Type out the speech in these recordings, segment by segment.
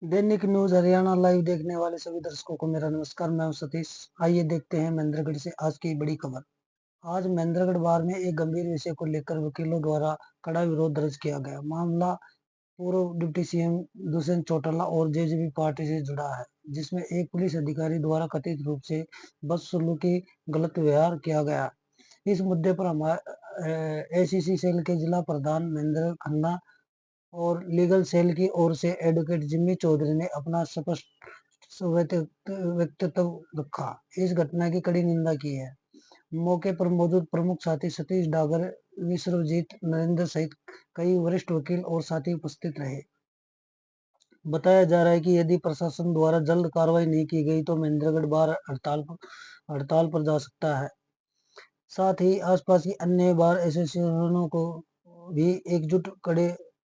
दैनिक news Haryana live देखने वाले सभी दर्शकों को मेरा नमस्कार। मैं हूं सतीश। आइए देखते हैं महेंद्रगढ़ से आज की बड़ी खबर। आज महेंद्रगढ़ बार में एक गंभीर विषय को लेकर वकीलों द्वारा कड़ा विरोध दर्ज किया गया। मामला पूर्व डिप्टी सीएम दुष्यंत चौटाला और जेजेपी पार्टी से जुड़ा है, जिसमें एक पुलिस अधिकारी द्वारा कथित रूप से बदसलूकी गलत व्यवहार किया गया। इस मुद्दे पर हमारे एसीसी सेल के जिला प्रधान महेंद्र खन्ना और लीगल सेल की ओर से एडवोकेट जिम्मी चौधरी ने अपना स्पष्ट व्यक्तित्व रखा। इस घटना की कड़ी निंदा की है। मौके पर मौजूद प्रमुख साथी सतीश डागर, विश्वजीत नरेंद्र सहित कई वरिष्ठ वकील और साथी उपस्थित रहे। बताया जा रहा है कि यदि प्रशासन द्वारा जल्द कार्रवाई नहीं की गई तो महेंद्रगढ़ बार हड़ताल पर जा सकता है। साथ ही आसपास की अन्य बार एसोसिएशनों को भी एकजुट खड़े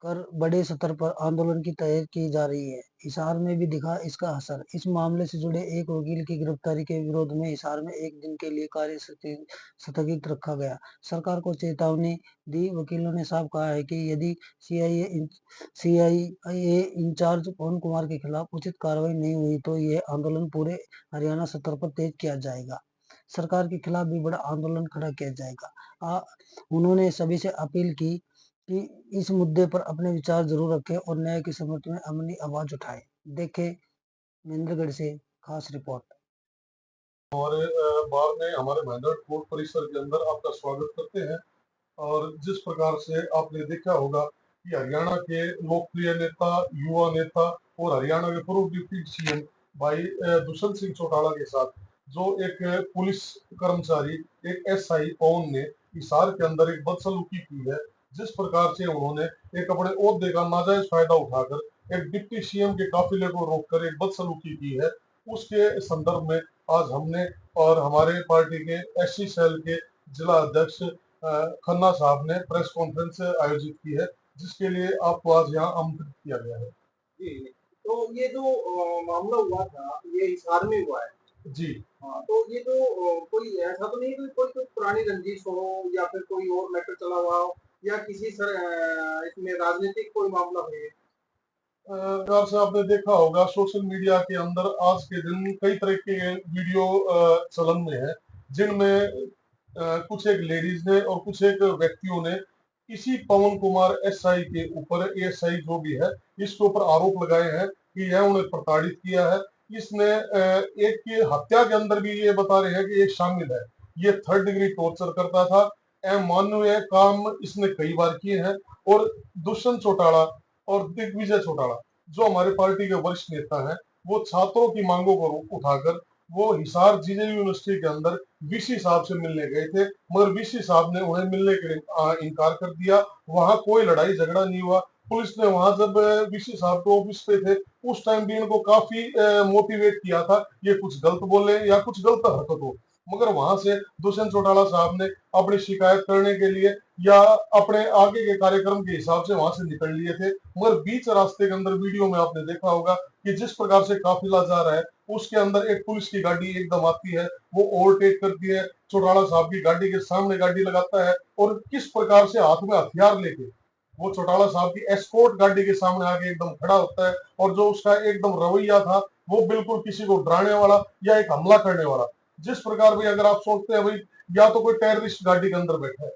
कर बड़े स्तर पर आंदोलन की तैयारी की जा रही है। हिसार में भी दिखा इसका असर। इस मामले से जुड़े एक वकील की गिरफ्तारी के विरोध में हिसार में एक दिन के लिए कार्य स्थगित रखा गया। सरकार को चेतावनी दी। वकीलों ने साफ कहा है कि यदि सीआईए इंचार्ज पवन कुमार के खिलाफ उचित कार्रवाई नहीं हुई तो यह आंदोलन पूरे हरियाणा स्तर पर तेज किया जाएगा। सरकार के खिलाफ भी बड़ा आंदोलन खड़ा किया जाएगा। उन्होंने सभी से अपील की कि इस मुद्दे पर अपने विचार जरूर रखें और न्याय के समर्थन में अपनी आवाज उठाएं। देखें महेंद्रगढ़ से खास रिपोर्ट। हमारे बार में हमारे महेंद्रगढ़ कोर्ट परिसर के अंदर आपका स्वागत करते हैं। और जिस प्रकार से आपने देखा होगा कि हरियाणा के लोकप्रिय नेता, युवा नेता और हरियाणा के पूर्व डिप्टी सीएम भाई दुष्यंत सिंह चौटाला के साथ जो एक पुलिस कर्मचारी, एक एसआई पवन ने हिसार के अंदर एक बदसलूकी की है, जिस प्रकार से उन्होंने एक अपने ओहदे का नाजायज फायदा उठाकर एक डिप्टी सीएम के काफिले को रोककर एक बदसलूकी की है, उसके संदर्भ में आज हमने और हमारे पार्टी के एससी सेल के जिला अध्यक्ष खन्ना साहब ने प्रेस कॉन्फ्रेंस आयोजित की है, जिसके लिए आपको आज यहाँ आमंत्रित किया गया है। जी, तो ये जो मामला हुआ था, ये हिसार में हुआ है। जी हाँ, तो ये जो कोई ऐसा तो नहीं कि कोई पुरानी रंजिश हो या फिर कोई और मैटर चला हुआ हो या किसी इसमें राजनीतिक कोई मामला हो ये? प्रकार से आपने देखा होगा सोशल मीडिया के अंदर आज के दिन कई तरह के वीडियो चलन में है, जिनमें कुछ एक लेडीज ने और कुछ एक व्यक्तियों ने इसी पवन कुमार एसआई के ऊपर, एएसआई जो भी है, इसके ऊपर आरोप लगाए हैं कि यह उन्हें प्रताड़ित किया है। इसने एक की हत्या के अंदर भी ये बता रहे हैं कि ये शामिल है। ये थर्ड डिग्री टॉर्चर करता था। अमानवीय काम इसने कई बार किए हैं। और दुष्यंत चौटाला और दिग्विजय चौटाला जो हमारे पार्टी के वरिष्ठ नेता हैं, वो छात्रों की मांगों को उठाकर वो हिसार जीजे यूनिवर्सिटी के अंदर वीसी साहब से मिलने गए थे, मगर वीसी साहब ने उन्हें मिलने के लिए इनकार कर दिया। वहां कोई लड़ाई झगड़ा नहीं हुआ। पुलिस ने वहां जब वीसी साहब को ऑफिस पे थे, उस टाइम भी इनको काफी मोटिवेट किया था ये कुछ गलत बोले या कुछ गलत हरकत हो, मगर वहां से दुष्यंत चौटाला साहब ने अपनी शिकायत करने के लिए या अपने आगे के कार्यक्रम के हिसाब से वहां से निकल लिए थे। मगर बीच रास्ते के अंदर वीडियो में आपने देखा होगा कि जिस प्रकार से काफिला जा रहा है, उसके अंदर एक पुलिस की गाड़ी एकदम आती है, वो ओवरटेक करती है, चौटाला साहब की गाड़ी के सामने गाड़ी लगाता है और किस प्रकार से हाथ में हथियार लेके वो चौटाला साहब की एस्कॉर्ट गाड़ी के सामने आके एकदम खड़ा होता है। और जो उसका एकदम रवैया था, वो बिल्कुल किसी को डराने वाला या एक हमला करने वाला। जिस प्रकार भाई अगर आप सोचते हैं भाई या तो कोई टेररिस्ट गाड़ी के अंदर बैठा है,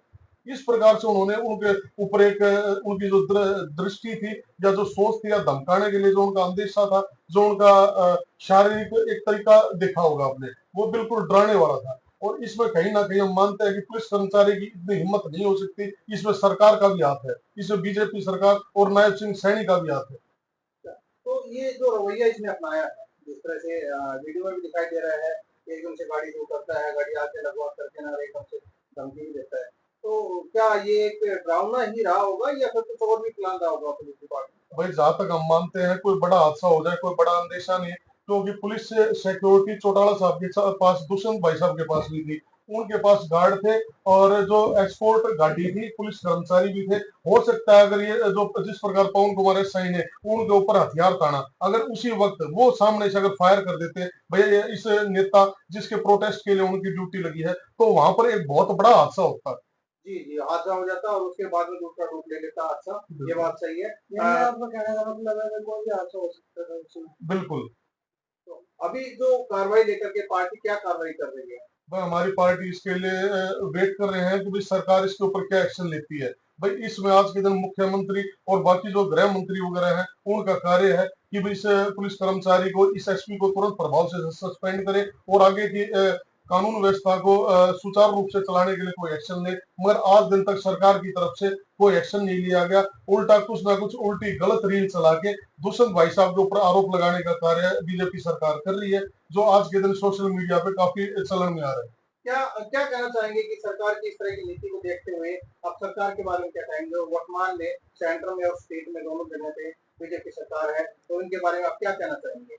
इस प्रकार से उन्होंने उनके ऊपर एक उनकी जो दृष्टि थी या जो सोच थी या धमकाने के लिए जो उनका अंदेशा था, जो उनका शारीरिक एक तरीका देखा होगा आपने, वो बिल्कुल डराने वाला था। और इसमें कहीं ना कहीं हम मानते हैं कि पुलिस कर्मचारी की इतनी हिम्मत नहीं हो सकती। इसमें सरकार का भी हाथ है, इसमें बीजेपी सरकार और नायब सिंह सैनी का भी हाथ है। तो ये जो रवैया इसने अपनाया है, जिस तरह से वीडियो में भी दिखाई दे रहा है, एकदम से गाड़ी से उतरता है, गाड़ी आके लगवा करके ना एकदम से धमकी भी देता है। तो क्या ये एक ड्रामा ही रहा होगा या फिर कुछ और भी प्लान रहा होगा पुलिस डिपार्टमेंट? भाई जहां तक हम मानते हैं कोई बड़ा हादसा हो जाए, कोई बड़ा अंदेशा नहीं, क्योंकि पुलिस से सिक्योरिटी चौटाला साहब के पास, दुष्यंत भाई साहब के पास भी थी, उनके पास गार्ड थे और जो एक्सपोर्ट गाड़ी थी, पुलिस कर्मचारी भी थे। हो सकता है अगर ये जो जिस प्रकार पवन कुमार एसआई ने उनके ऊपर हथियार ताना, अगर उसी वक्त वो सामने से अगर फायर कर देते भैया इस नेता जिसके प्रोटेस्ट के लिए उनकी ड्यूटी लगी है, तो वहां पर एक बहुत बड़ा हादसा होता। जी जी, हादसा हो जाता है और उसके बाद में दूसरा रूप ले लेता हादसा, ये बिल्कुल बात सही है। यानी आपका कहने का मतलब है कि कोई भी हादसा हो सकता था उसमें। बिल्कुल। तो अभी जो कार्रवाई लेकर के पार्टी क्या कार्रवाई कर रही है? भाई हमारी पार्टी इसके लिए वेट कर रहे हैं कि भाई सरकार इसके ऊपर क्या एक्शन लेती है। भाई इसमें आज के दिन मुख्यमंत्री और बाकी जो गृह मंत्री वगैरह हैं उनका कार्य है कि भाई इस पुलिस कर्मचारी को, इस एसपी को तुरंत प्रभाव से सस्पेंड करे और आगे की कानून व्यवस्था को सुचारू रूप से चलाने के लिए कोई एक्शन ले। मगर आज दिन तक सरकार की तरफ से कोई एक्शन नहीं लिया गया। उल्टा कुछ ना कुछ उल्टी गलत रील चला के दुष्यंत भाई साहब के ऊपर आरोप लगाने का कार्य बीजेपी सरकार कर रही है, जो आज के दिन सोशल मीडिया पे काफी चलन में आ रहा है। क्या क्या कहना चाहेंगे कि सरकार की इस तरह की नीति को देखते हुए आप सरकार के बारे में क्या कहेंगे? वर्तमान में सेंटर में और स्टेट में दोनों जगह पे बीजेपी सरकार है, तो इनके बारे में आप क्या कहना चाहेंगे?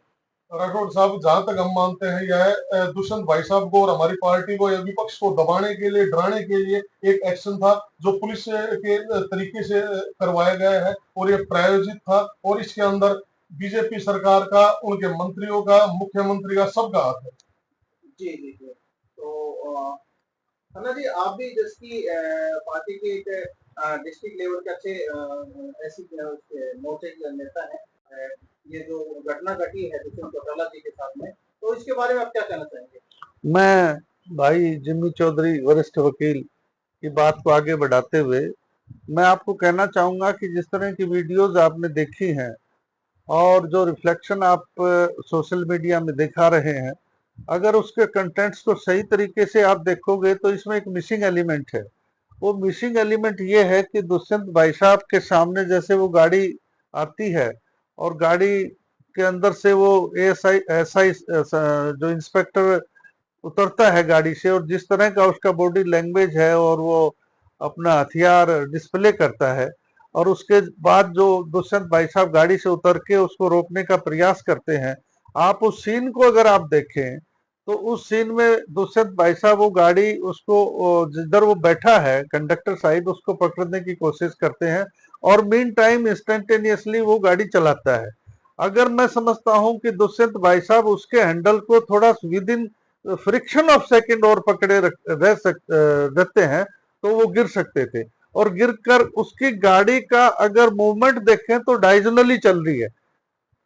राठौड़ साहब, जहां तक हम मानते हैं यह दुष्यंत भाई साहब को और हमारी पार्टी को या विपक्ष को दबाने के लिए, डराने के लिए एक एक्शन था जो पुलिस के तरीके से करवाया गया है और ये प्रायोजित था। और इसके अंदर बीजेपी सरकार का, उनके मंत्रियों का, मुख्यमंत्री का, सबका हाथ है। जी जी जी। तो अन्ना जी, आप भी जिसकी पार्टी के एक डिस्ट्रिक्ट लेवल के अच्छे ऐसी मोर्चे के नेता हैं, ये जो घटना घटी है दुष्यंत चौटाला जी के साथ में, तो इसके बारे में आप क्या कहना चाहेंगे? मैं भाई जिम्मी चौधरी वरिष्ठ वकील की बात को आगे बढ़ाते हुए मैं आपको कहना चाहूंगा कि जिस तरह की वीडियोस आपने देखी हैं और जो रिफ्लेक्शन आप सोशल मीडिया में दिखा रहे हैं, अगर उसके कंटेंट्स को सही तरीके से आप देखोगे तो इसमें एक मिसिंग एलिमेंट है। वो मिसिंग एलिमेंट ये है कि दुष्यंत भाई साहब के सामने जैसे वो गाड़ी आती है और गाड़ी के अंदर से वो एएसआई एसआई जो इंस्पेक्टर उतरता है गाड़ी से, और जिस तरह का उसका बॉडी लैंग्वेज है और वो अपना हथियार डिस्प्ले करता है, और उसके बाद जो दुष्यंत भाई साहब गाड़ी से उतर के उसको रोकने का प्रयास करते हैं, आप उस सीन को अगर आप देखें तो उस सीन में दुष्यंत भाई साहब वो गाड़ी उसको जिधर वो बैठा है कंडक्टर साइड उसको पकड़ने की कोशिश करते हैं और मीन टाइम इंस्टेंटेनियसली वो गाड़ी चलाता है। अगर मैं समझता हूं कि दुष्यंत भाई साहब उसके हैंडल को थोड़ा with in friction of second और पकड़े रहते हैं तो वो गिर सकते थे, और गिरकर उसकी गाड़ी का अगर मूवमेंट देखें तो डायगोनली चल रही है,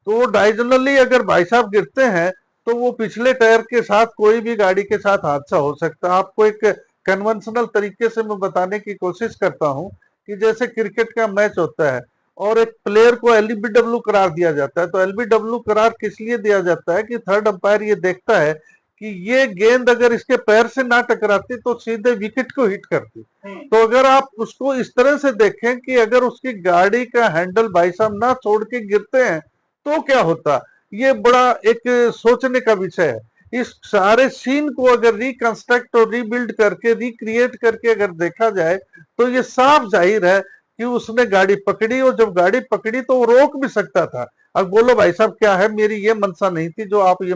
तो वो डायगोनली अगर भाई साहब गिरते हैं तो वो पिछले टायर के साथ कोई भी गाड़ी के साथ हादसा हो सकता है। आपको एक कन्वेंशनल तरीके से मैं बताने की कोशिश करता हूं कि जैसे क्रिकेट का मैच होता है और एक प्लेयर को एलबीडब्ल्यू करार दिया जाता है, तो एलबीडब्ल्यू करार किस लिए दिया जाता है कि थर्ड अंपायर ये देखता है कि ये गेंद अगर इसके पैर से ना टकराती तो सीधे विकेट को हिट करती। तो अगर आप उसको इस तरह से देखें कि अगर उसकी गाड़ी का हैंडल भाई साहब ना छोड़ के गिरते हैं तो क्या होता, ये बड़ा एक सोचने का विषय है। इस सारे सीन को अगर रिकंस्ट्रक्ट और रीबिल्ड करके रिक्रिएट करके अगर देखा जाए तो ये साफ जाहिर है कि उसने गाड़ी पकड़ी, और जब गाड़ी पकड़ी तो वो रोक भी सकता था। अब बोलो भाई साहब क्या है, मेरी ये मनसा नहीं थी जो आप ये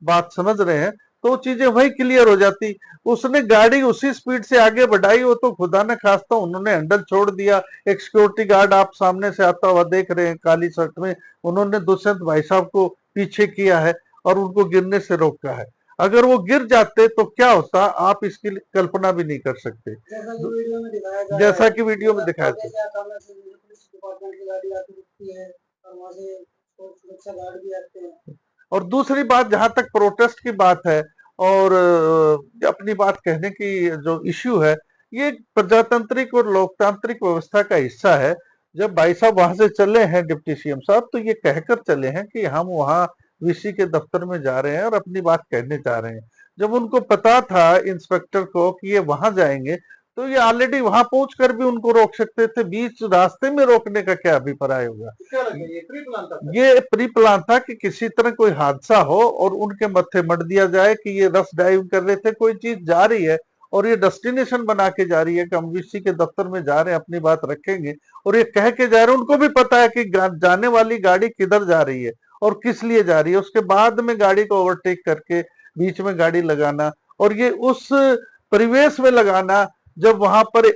बात समझ रहे हैं, तो चीजें वही क्लियर हो जाती। उसने गाड़ी उसी स्पीड से आगे बढ़ाई, वो तो खुदा न खास्ता उन्होंने हैंडल छोड़ दिया। एक सिक्योरिटी गार्ड आप सामने से आता हुआ देख रहे हैं काली शर्ट में, उन्होंने दुष्यंत भाई साहब को पीछे किया है और उनको गिरने से रोका है। अगर वो गिर जाते तो क्या होता आप इसकी कल्पना भी नहीं कर सकते, जैसा कि वीडियो में दिखाया था। पुलिस डिपार्टमेंट की गाड़ी आती रुकती है और वहां से सुरक्षा गार्ड भी आते हैं। और दूसरी बात, जहां तक प्रोटेस्ट की बात है और अपनी बात कहने की जो इश्यू है, ये प्रजातांत्रिक और लोकतांत्रिक व्यवस्था का हिस्सा है। जब भाई साहब वहां से चले हैं डिप्टी सीएम साहब, तो ये कहकर चले हैं कि हम वहां वीसी के दफ्तर में जा रहे हैं और अपनी बात कहने जा रहे हैं। जब उनको पता था इंस्पेक्टर को कि ये वहां जाएंगे तो ये ऑलरेडी वहां पहुंचकर भी उनको रोक सकते थे। बीच रास्ते में रोकने का क्या अभिप्राय होगा? ये प्री प्लान था कि किसी तरह कोई हादसा हो और उनके मत्थे मर दिया जाए कि ये रफ ड्राइव कर रहे थे, कोई चीज जा रही है और ये डेस्टिनेशन बना के जा रही है कि हम वीसी के दफ्तर में जा रहे हैं, अपनी बात रखेंगे, और ये कह के जा रहे हैं। उनको भी पता है कि जाने वाली गाड़ी किधर जा रही है और किस लिए जा रही है। उसके बाद में गाड़ी को ओवरटेक करके बीच में गाड़ी लगाना, और ये उस परिवेश में लगाना जब वहां पर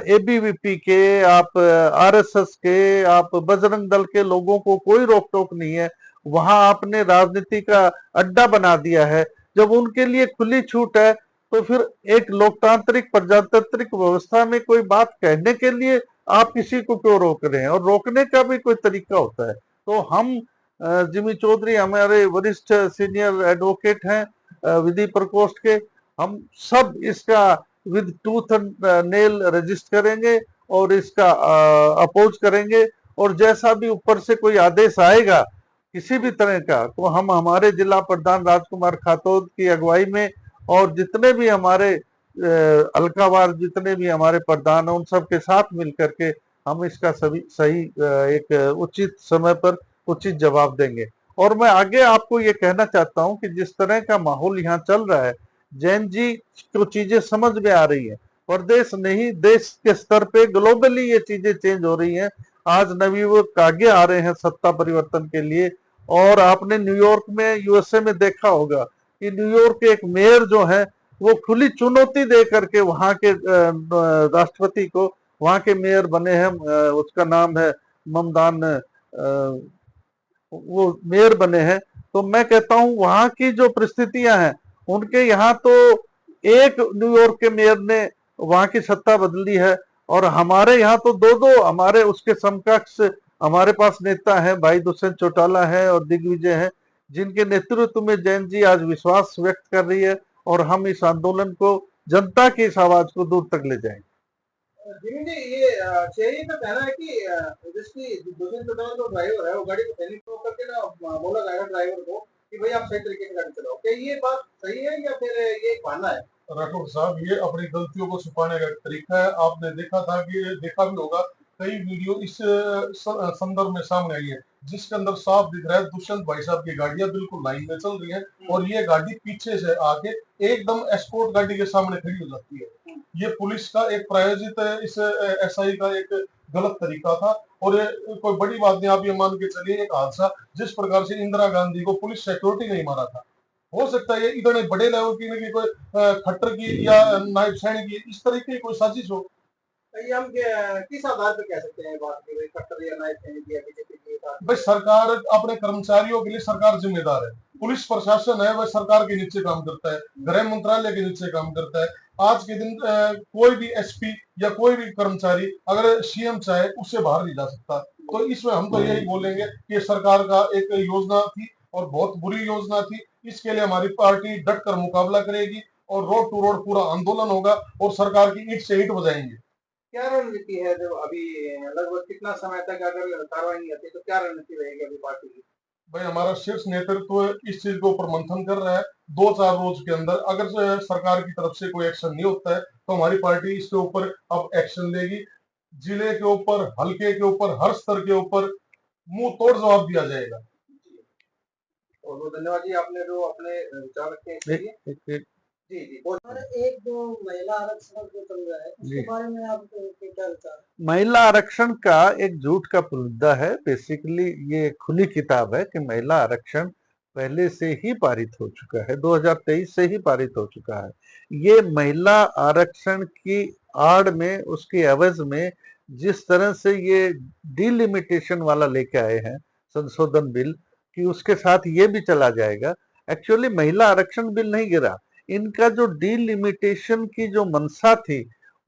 एबीवीपी के, आप आरएसएस के, आप बजरंग दल के लोगों को कोई रोक टोक नहीं है, वहां आपने राजनीति का अड्डा बना दिया है। जब उनके लिए खुली छूट है तो फिर एक लोकतांत्रिक प्रजातांत्रिक व्यवस्था में कोई बात कहने के लिए आप किसी को क्यों रोक रहे हैं, और रोकने का भी कोई तरीका होता है। तो हम जिमी चौधरी हमारे वरिष्ठ सीनियर एडवोकेट हैं विधि प्रकोष्ठ के, हम सब इसका with tooth and nail resist करेंगे और इसका अपोज करेंगे, और जैसा भी ऊपर से कोई आदेश आएगा किसी भी तरह का, तो हम हमारे जिला प्रधान राजकुमार खातोद की अगुवाई में और जितने भी हमारे अलकावार जितने भी हमारे प्रधान हैं उन सब के साथ मिलकर के हम इसका सही एक उचित समय पर उचित जवाब देंगे। और मैं आगे आपको ये कहना चाहता हूं कि जिस तरह का माहौल यहाँ चल रहा है, जैन जी को चीजें समझ में आ रही है, प्रदेश नहीं देश के स्तर पे ग्लोबली ये चीजें चेंज हो रही हैं। आज नवयुवक आगे आ रहे हैं सत्ता परिवर्तन के लिए, और आपने न्यूयॉर्क में यूएसए में देखा होगा कि न्यूयॉर्क के एक मेयर जो है वो खुली चुनौती दे करके वहां के राष्ट्रपति को वहां के मेयर बने हैं, उसका नाम है ममदान, वो मेयर बने हैं। तो मैं कहता हूं वहां की जो परिस्थितियां हैं उनके यहाँ तो एक न्यूयॉर्क के मेयर ने वहां की सत्ता बदली है, और हमारे यहाँ तो दो दो हमारे उसके समकक्ष हमारे पास नेता हैं, भाई दुष्यंत चौटाला है और दिग्विजय है, जिनके नेतृत्व में जैन जी आज विश्वास व्यक्त कर रही है, और हम इस आंदोलन को जनता की इस आवाज को दूर तक ले जाएंगे। जिमी जी, ये चाहिए का कहना है कि जिसकी दुष्यंत चौटाला जो ड्राइवर है वो गाड़ी को पैनिक करके ना बोला जाएगा ड्राइवर को कि भाई आप सही तरीके से गाड़ी चलाओ, क्या ये बात सही है या फिर ये एक बहाना है? राठौर साहब, ये अपनी गलतियों को छुपाने का एक तरीका है। आपने देखा था कि देखा भी होगा, कई वीडियो इस संदर्भ में सामने आई है जिसके अंदर साफ दिख रहा है दुष्यंत भाई साहब की गाड़ियां बिल्कुल लाइन में चल रही हैं और ये गाड़ी पीछे से आके एकदम एस्कॉर्ट गाड़ी के सामने खड़ी हो जाती है। ये पुलिस का एक प्रायोजित इस एसआई का एक गलत तरीका था, और ये कोई बड़ी बात नहीं। आप ये मान के चलिए, एक हादसा जिस प्रकार से इंदिरा गांधी को पुलिस सिक्योरिटी नहीं मारा था, हो सकता है ये इतने बड़े लेवल की कोई खट्टर की या नायब सैनी की इस तरह की कोई साजिश हो। ये हम किस आधार पर कह सकते हैं बात की भाई खट्टर या नायब सैनी की या बीजेपी की? भाई सरकार अपने कर्मचारियों के लिए सरकार जिम्मेदार है, पुलिस प्रशासन है वह सरकार के नीचे काम करता है, गृह मंत्रालय के नीचे काम करता है। आज के दिन कोई भी एसपी या कोई भी कर्मचारी अगर सीएम चाहे उससे बाहर नहीं जा सकता। तो इसमें हम तो यही बोलेंगे कि सरकार का एक योजना थी और बहुत बुरी योजना थी। इसके लिए हमारी पार्टी डट कर मुकाबला करेगी और रोड टू रोड पूरा आंदोलन होगा और सरकार की ईंट से ईंट बजाएंगे। क्या रणनीति है जब अभी लगभग कितना समय तक अगर कार्रवाई नहीं आती तो क्या रणनीति रहेगी अभी पार्टी की? भाई हमारा शीर्ष नेतृत्व इस चीज के ऊपर मंथन कर रहा है। 2-4 रोज के अंदर अगर सरकार की तरफ से कोई एक्शन नहीं होता है तो हमारी पार्टी इसके ऊपर अब एक्शन लेगी। जिले के ऊपर, हल्के के ऊपर, हर स्तर के ऊपर मुंह तोड़ जवाब दिया जाएगा। बहुत बहुत धन्यवाद जी, आपने जो अपने विचार रखे हैं इसके लिए। जी जी। और एक जो महिला आरक्षण जो चल रहा है उसके बारे में आपके क्या विचार है? महिला आरक्षण का एक झूठ का मुद्दा है। बेसिकली ये खुली किताब है कि महिला आरक्षण पहले से ही पारित हो चुका है, 2023 से ही पारित हो चुका है। ये महिला आरक्षण की आड़ में, उसके एवज में जिस तरह से ये डिलिमिटेशन वाला लेके आए हैं संशोधन बिल, कि उसके साथ ये भी चला जाएगा। एक्चुअली महिला आरक्षण बिल नहीं गिरा, इनका जो डिलिमिटेशन की जो मंशा थी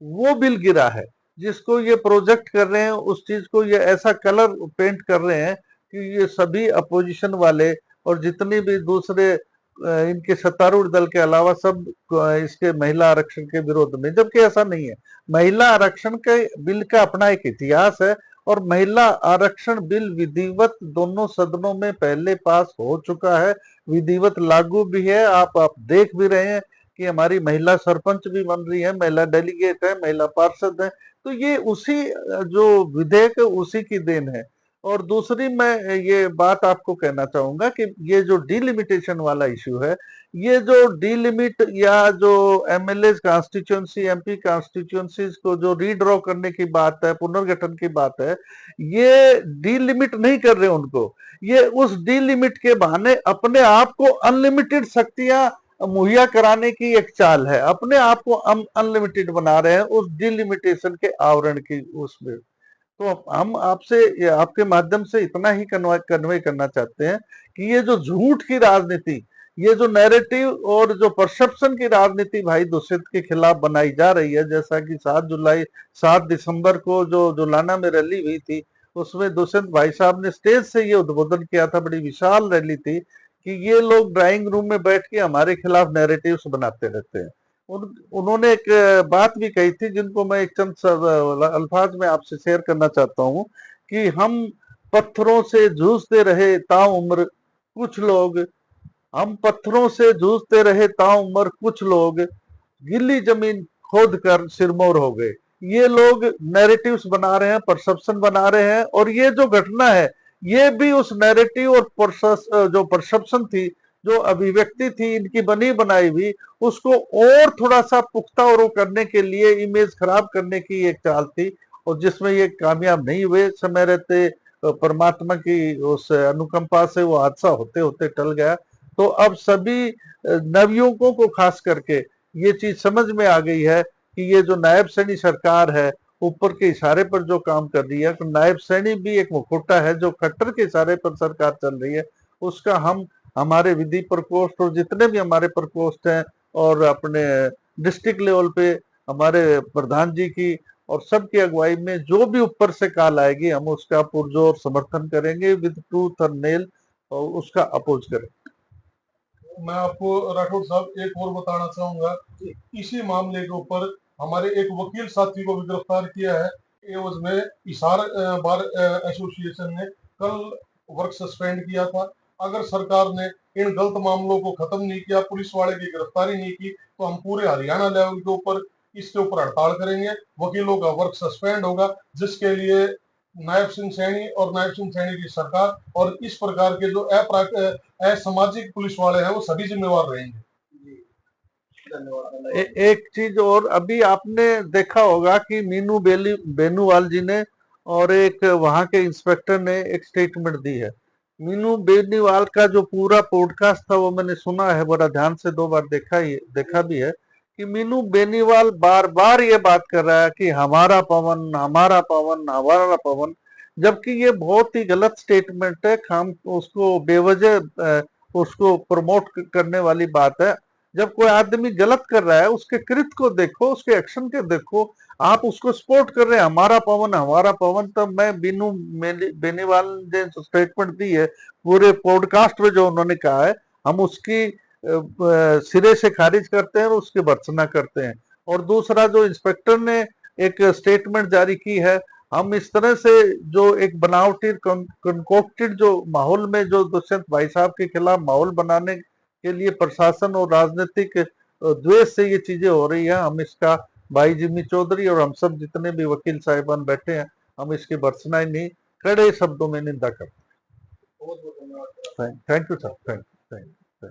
वो बिल गिरा है। जिसको ये प्रोजेक्ट कर रहे हैं उस चीज को ये ऐसा कलर पेंट कर रहे हैं कि ये सभी अपोजिशन वाले और जितने भी दूसरे इनके सत्तारूढ़ दल के अलावा सब इसके महिला आरक्षण के विरोध में, जबकि ऐसा नहीं है। महिला आरक्षण के बिल का अपना एक इतिहास है, और महिला आरक्षण बिल विधिवत दोनों सदनों में पहले पास हो चुका है, विधिवत लागू भी है। आप देख भी रहे हैं कि हमारी महिला सरपंच भी बन रही है, महिला डेलीगेट है, महिला पार्षद है। तो ये उसी जो विधेयक है उसी की देन है। और दूसरी मैं ये बात आपको कहना चाहूंगा कि ये जो डिलिमिटेशन वाला इश्यू है, ये जो डिलिमिट या जो एमएलए कॉन्स्टिट्यूएंसी, एमपी कॉन्स्टिट्यूएंसीज को जो रीड्रॉ करने की बात है, पुनर्गठन की बात है, ये डिलिमिट नहीं कर रहे उनको। ये उस डिलिमिट के बहाने अपने आप को अनलिमिटेड शक्तियां मुहैया कराने की एक चाल है, अपने आप को अनलिमिटेड बना रहे हैं उस डिलिमिटेशन के आवरण की उसमें। तो हम आपसे, आपके माध्यम से इतना ही कन्वे करना चाहते हैं कि ये जो झूठ की राजनीति, ये जो नैरेटिव और जो परसेप्शन की राजनीति भाई दुष्यंत के खिलाफ बनाई जा रही है, जैसा कि 7 दिसंबर को जो जुलाना में रैली हुई थी, उसमें दुष्यंत भाई साहब ने स्टेज से ये उद्बोधन किया था, बड़ी विशाल रैली थी, कि ये लोग ड्राइंग रूम में बैठ के हमारे खिलाफ नैरेटिव्स बनाते रहते हैं। उन्होंने एक बात भी कही थी, जिनको मैं एक चंद अल्फाज में आपसे शेयर करना चाहता हूं, कि हम पत्थरों से जूझते रहे ताउम्र कुछ लोग, हम पत्थरों से जूझते रहे ताउम्र कुछ लोग, गीली जमीन खोद कर सिरमौर हो गए। ये लोग नैरेटिव्स बना रहे हैं, परसेप्शन बना रहे हैं, और ये जो घटना है ये भी उस नैरेटिव और जो परसेप्शन थी, जो अभिव्यक्ति थी इनकी बनी बनाई हुई, उसको और थोड़ा सा पुख्ता और करने के लिए, इमेज खराब करने की एक चाल थी, और जिसमें ये कामयाब नहीं हुए। समय रहते परमात्मा की उस अनुकंपा से वो हादसा होते होते टल गया। तो अब सभी नवयुवकों को खास करके ये चीज समझ में आ गई है कि ये जो नायब सैनी सरकार है, ऊपर के इशारे पर जो काम कर रही है, तो नायब सैनी भी एक मुखौटा है, जो खट्टर के इशारे पर सरकार चल रही है, उसका हम हमारे विधि प्रकोष्ठ और जितने भी हमारे प्रकोष्ठ हैं, और अपने डिस्ट्रिक्ट लेवल पे हमारे प्रधान जी की और सबकी अगुवाई में जो भी ऊपर से कॉल आएगी, हम उसका पुरजोर समर्थन करेंगे, विद ट्रूथ और नेल, और उसका अपोज करेंगे। मैं आपको राठौर साहब एक और बताना चाहूंगा, इसी मामले के ऊपर हमारे एक वकील साथी को भी गिरफ्तार किया है। एवज में इशार बार एसोसिएशन ने कल वर्क सस्पेंड किया था। अगर सरकार ने इन गलत मामलों को खत्म नहीं किया, पुलिस वाले की गिरफ्तारी नहीं की, तो हम पूरे हरियाणा लेवल के ऊपर इसके ऊपर हड़ताल करेंगे, वकीलों का वर्क सस्पेंड होगा, जिसके लिए नायब सिंह सैनी और नायब सिंह सैनी की सरकार और इस प्रकार के जो असामाजिक पुलिस वाले हैं वो सभी जिम्मेवार रहेंगे। धन्यवाद। एक चीज और, अभी आपने देखा होगा कि मीनू बेनीवाल जी ने और एक वहां के इंस्पेक्टर ने एक स्टेटमेंट दी है। मीनू बेनीवाल का जो पूरा पॉडकास्ट था वो मैंने सुना है, बड़ा ध्यान से 2 बार देखा भी है, कि मीनू बेनीवाल बार बार ये बात कर रहा है कि हमारा पवन, हमारा पवन, हमारा पवन, जबकि ये बहुत ही गलत स्टेटमेंट है। हम उसको बेवजह उसको प्रमोट करने वाली बात है। जब कोई आदमी गलत कर रहा है, उसके कृत्य को देखो, उसके एक्शन के देखो, आप उसको सपोर्ट कर रहे हैं हमारा पवन, हमारा पवन। तब मैं बीनू बेनीवाल ने जो स्टेटमेंट दी है पूरे पॉडकास्ट में, जो उन्होंने कहा है, हम उसकी सिरे से खारिज करते हैं और उसकी भर्त्सना करते हैं। और दूसरा, जो इंस्पेक्टर ने एक स्टेटमेंट जारी की है, हम इस तरह से जो एक बनावटी कंकोक्टेड जो माहौल में जो दुष्यंत भाई साहब के खिलाफ माहौल बनाने के लिए प्रशासन और राजनीतिक द्वेष से ये चीजें हो रही है, हम इसका, भाई जिम्मी चौधरी और हम सब जितने भी वकील साहिबान बैठे हैं, हम इसकी भर्त्सना ही नहीं, कड़े शब्दों में निंदा करते हैं। बहुत बहुत धन्यवाद। Thank you sir, thank you.